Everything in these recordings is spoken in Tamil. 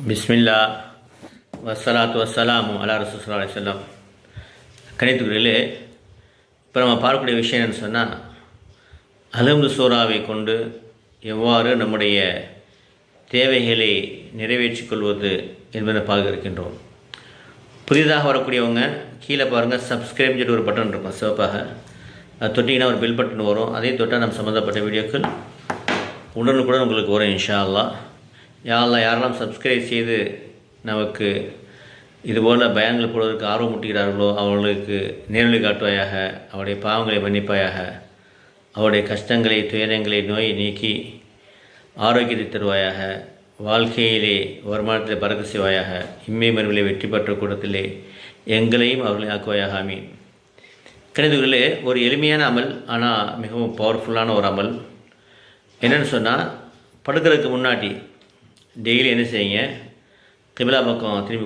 பிஸ்மில்லா வஸ்ஸலாத்து வஸ்ஸலாமு அலா ரசூல் ஸல்லல்லாஹு அலைஹி வஸல்லம். கணித்துக்குறிலே இப்போ நம்ம பார்க்கக்கூடிய விஷயம் என்னென்னு சொன்னால், அல்ஹம்து சூராவை கொண்டு எவ்வாறு நம்முடைய தேவைகளை நிறைவேற்றிக் கொள்வது என்பதை பார்க்க இருக்கின்றோம். புதிதாக வரக்கூடியவங்க கீழே பாருங்கள், சப்ஸ்கிரைப் சொல்லிட்டு ஒரு பட்டன் இருக்கும் சிவப்பாக, அது தொட்டிங்கன்னா ஒரு பெல் பட்டன் வரும். அதே தொட்டால் நம்ம சம்மந்தப்பட்ட வீடியோக்கள் உடனுக்குடன் உங்களுக்கு வரும் இன்ஷா அல்லாஹ். யாரெல்லாம் சப்ஸ்கிரைப் செய்து நமக்கு இதுபோல் பயான்கள் போடுவதற்கு ஆர்வம் முட்டுகிறார்களோ அவர்களுக்கு நேர்வழி காட்டுவாயாக, அவருடைய பாவங்களை மன்னிப்பாயாக, அவருடைய கஷ்டங்களை துயரங்களை நோயை நீக்கி ஆரோக்கியத்தை தருவாயாக, வாழ்க்கையிலே வருமானத்தில் பறக்க செய்வாயாக, இம்மை மறுவிலே வெற்றி பெற்ற கூட்டத்திலே எங்களையும் அவர்களை ஆக்குவாயாக. ஆமீன். கணிதங்களிலே ஒரு எளிமையான அமல், ஆனால் மிகவும் பவர்ஃபுல்லான ஒரு அமல். என்னென்னு சொன்னால், படுக்கிறதுக்கு முன்னாடி டெய்லி என்ன செய்யுங்க, கிபிலா பக்கம் திரும்பி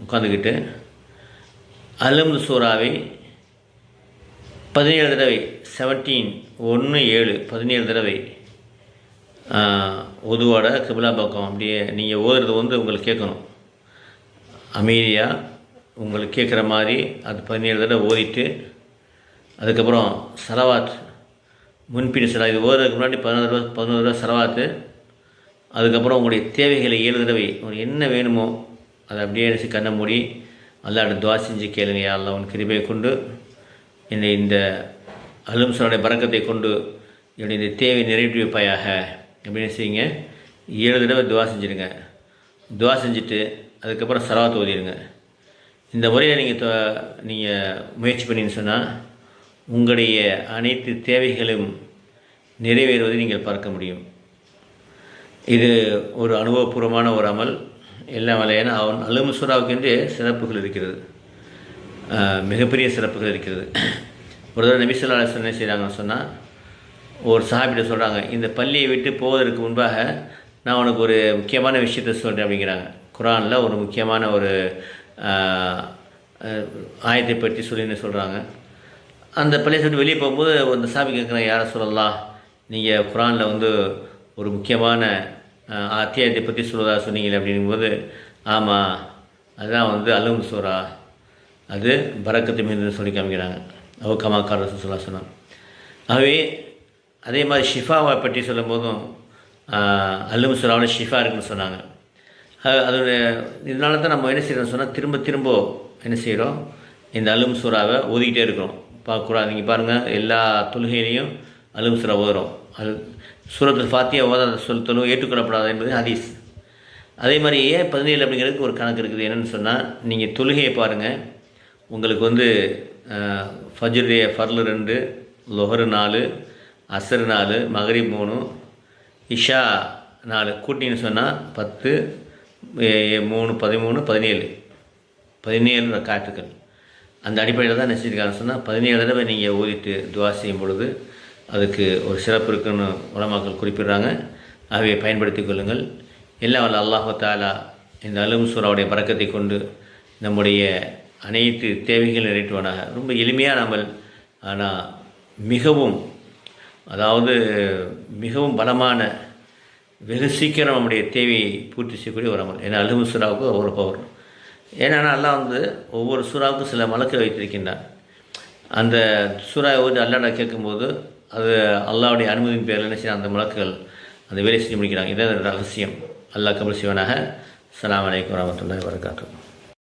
உட்காந்துக்கிட்டு அல்ஹம்து சூராவை 17 தடவை 17 தடவை ஒதுவோட கிபிலா பக்கம் அப்படியே நீங்கள் ஓதுறது உங்களுக்கு கேட்கணும். அமைதியாக உங்களுக்கு கேட்குற மாதிரி அது 17 தடவை ஓதிட்டு, அதுக்கப்புறம் சலவாத் முன்பின் சலா, இது ஓதுறதுக்கு முன்னாடி 11 தடவை சலவாத்து, அதுக்கப்புறம் உங்களுடைய தேவைகளை 7 தடவை உங்களுக்கு என்ன வேணுமோ அதை அப்படியே நினச்சி கண்ணை மூடி அல்லாஹ்ட்ட துஆ செஞ்சு கேளுங்க. யா அல்லாஹ், உன் கிருபையை கொண்டு என்னை இந்த அல்ஹம்து சூராவுடைய பரக்கத்தை கொண்டு என்னுடைய இந்த தேவை நிறைவேற்றி வைப்பாயாக அப்படின்னு செய்யுங்க. 7 தடவை துஆ செஞ்சுடுங்க. துஆ செஞ்சுட்டு அதுக்கப்புறம் சலவாத் ஓதிடுங்க. இந்த முறையில் நீங்கள் முயற்சி பண்ணின்னு சொன்னால் உங்களுடைய அனைத்து தேவைகளும் நிறைவேறுவதை நீங்கள் பார்க்க முடியும். இது ஒரு அனுபவபூர்வமான ஒரு அமல். எல்லாம் வலையான அல்ஹம்து சூராவுக்கென்று சிறப்புகள் இருக்கிறது, மிகப்பெரிய சிறப்புகள் இருக்கிறது. ஒரு தடவை நபி ஸல்லல்லாஹு அலைஹி வஸல்லம் என்ன செய்கிறாங்கன்னு சொன்னால், ஒரு சஹாபிட்ட சொல்கிறாங்க, இந்த பள்ளியை விட்டு போவதற்கு முன்பாக நான் உனக்கு ஒரு முக்கியமான விஷயத்தை சொல்கிறேன் அப்படிங்கிறாங்க. குர்ஆனில் ஒரு முக்கியமான ஒரு ஆயத்தை பற்றி சொல்லின்னு சொல்கிறாங்க. அந்த பள்ளியை சொல்லிட்டு வெளியே போகும்போது அந்த சஹாபி கேட்குறாங்க, யா ரசூலல்லாஹ், நீங்கள் குர்ஆனில் ஒரு முக்கியமான அத்தியாயத்தை பற்றி சொல்வதாக சொன்னீங்களே அப்படிங்கும்போது, ஆமாம், அதுதான் அல்ஹம்து சூரா, அது பரக்கத்து மிகுந்ததுன்னு சொல்லி காமிக்கிறாங்க. கமாக்கார் ரசூல் ஸல்லல்லாஹு அலைஹி வஸல்லம். ஆகவே அதே மாதிரி ஷிஃபாவை பற்றி சொல்லும் போதும் அல்ஹம்து சூராவில் ஷிஃபா இருக்குன்னு சொன்னாங்க. அதோடைய இதனால தான் நம்ம என்ன செய்கிறோம்னு சொன்னால், திரும்ப என்ன செய்கிறோம், இந்த அல்ஹம்து சூராவை ஓதிக்கிட்டே இருக்கிறோம். பார்க்குறோம். நீங்கள் பாருங்கள், எல்லா தொழுகையிலையும் அல்ஹம்து சூரா ஓதுறோம். சூரத்துல் ஃபாத்திஹா ஓதாத தொழுகை ஏற்றுக்கொள்ளப்படாது என்பது ஹதீஸ். அதே மாதிரி ஏன் 17 அப்படிங்கிறதுக்கு ஒரு கணக்கு இருக்குது. என்னென்னு சொன்னால், நீங்கள் தொழுகையை பாருங்கள், உங்களுக்கு ஃபஜ்ருடைய ஃபர்லு 2, லுஹர் 4, அஸ்ர் 4, மக்ரிப் 3, இஷா 4 கூட்டின்னு சொன்னால் 10, 3, 13, 17 ரக்காத்துக்கள். அந்த அடிப்படையில் தான் நினச்சிருக்காங்க சொன்னால் 17 தடவை நீங்கள் ஓதிட்டு துஆ செய்யும் பொழுது அதுக்கு ஒரு சிறப்பு இருக்குன்னு உலமாக்கள் குறிப்பிடுறாங்க. ஆகவே பயன்படுத்தி கொள்ளுங்கள். எல்லாம் வல்ல அல்லாஹ் தஆலா இந்த அல்ஹம்து சூராவுடைய பரக்கத்தை கொண்டு நம்முடைய அனைத்து தேவைகள் நிறைவேற்றுவானாக. ரொம்ப எளிமையான அமல், ஆனால் மிகவும் பலமான, வெகு சீக்கிரம் நம்முடைய தேவையை பூர்த்தி செய்யக்கூடிய ஒரு அமல். ஏன்னா அல்ஹம்து சூராவுக்கு ஒரு பவர். ஏன்னா அல்லாஹ் ஒவ்வொரு சூறாவுக்கும் சில மலக்கு வைத்திருக்கின்றார். அந்த சூறாவை அல்லாஹ் கேட்கும்போது அது அல்லாஹ்வுடைய அனுமதியின் பேரில் என்ன செய்ய அந்த மலக்குகள் அந்த வேலை செஞ்சு முடிக்கிறாங்க. இதான் ரகசியம். அல்லாஹ் கபூல் செய்வானாக. அஸ்ஸலாமு அலைக்கும் வரஹ்மத்துல்லாஹி வபரகாத்துஹு.